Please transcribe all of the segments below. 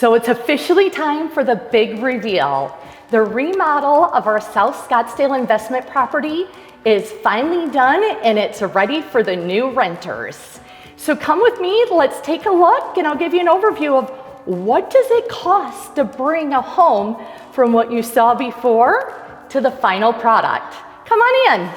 So it's officially time for the big reveal. The remodel of our South Scottsdale investment property is finally done and it's ready for the new renters. So come with me, let's take a look and I'll give you an overview of what does it cost to bring a home from what you saw before to the final product. Come on in.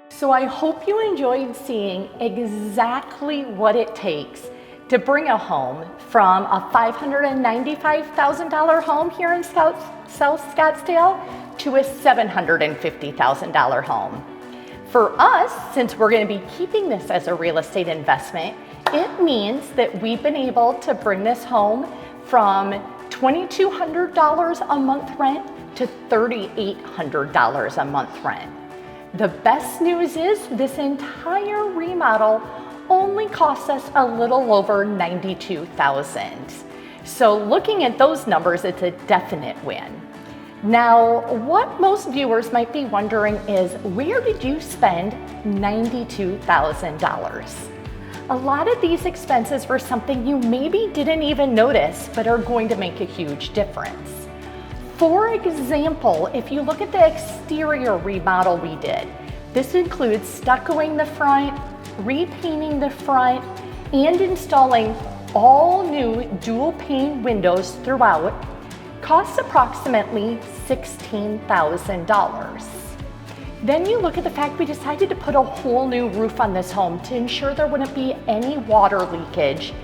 So I hope you enjoyed seeing exactly what it takes to bring a home from a $595,000 home here in South Scottsdale to a $750,000 home. For us, since we're going to be keeping this as a real estate investment, it means that we've been able to bring this home from $2,200 a month rent to $3,800 a month rent. The best news is this entire remodel only costs us a little over $92,000. So looking at those numbers, it's a definite win. Now, what most viewers might be wondering is, where did you spend $92,000? A lot of these expenses were something you maybe didn't even notice, but are going to make a huge difference. For example, if you look at the exterior remodel we did, this includes stuccoing the front, repainting the front, and installing all new dual pane windows throughout, costs approximately $16,000. Then you look at the fact we decided to put a whole new roof on this home to ensure there wouldn't be any water leakage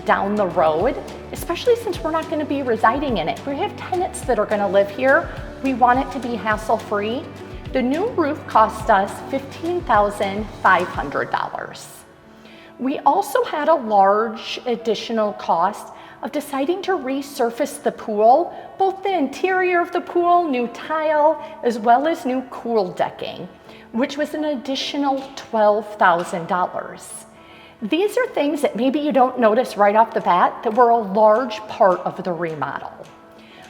down the road, especially since we're not going to be residing in it. We have tenants that are going to live here. We want it to be hassle-free. The new roof cost us $15,500. We also had a large additional cost of deciding to resurface the pool, both the interior of the pool, new tile, as well as new cool decking, which was an additional $12,000. These are things that maybe you don't notice right off the bat that were a large part of the remodel.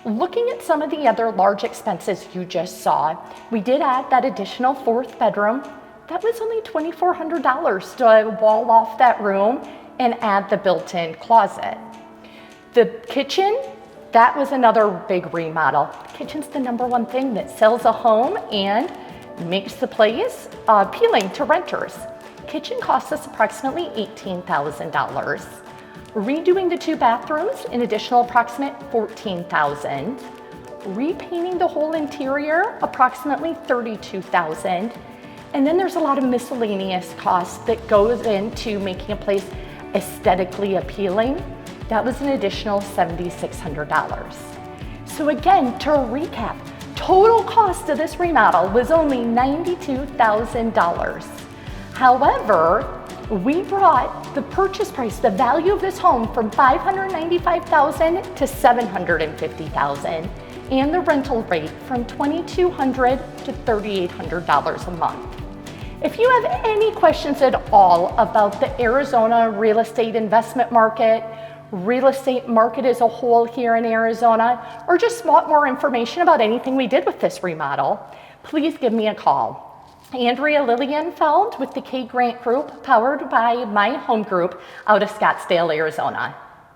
Looking at some of the other large expenses you just saw, we did add that additional fourth bedroom. That was only $2,400 to wall off that room and add the built-in closet. The kitchen, that was another big remodel. The kitchen's the #1 thing that sells a home and makes the place appealing to renters. Kitchen cost us approximately $18,000. Redoing the 2 bathrooms, an additional approximate $14,000. Repainting the whole interior, approximately $32,000. And then there's a lot of miscellaneous costs that goes into making a place aesthetically appealing. That was an additional $7,600. So again, to recap, total cost of this remodel was only $92,000. However, we brought the purchase price, the value of this home, from $595,000 to $750,000, and the rental rate from $2,200 to $3,800 a month. If you have any questions at all about the Arizona real estate investment market, real estate market as a whole here in Arizona, or just want more information about anything we did with this remodel, please give me a call. Andrea Lilienfeld with the K Grant Group, powered by my home group out of Scottsdale, Arizona.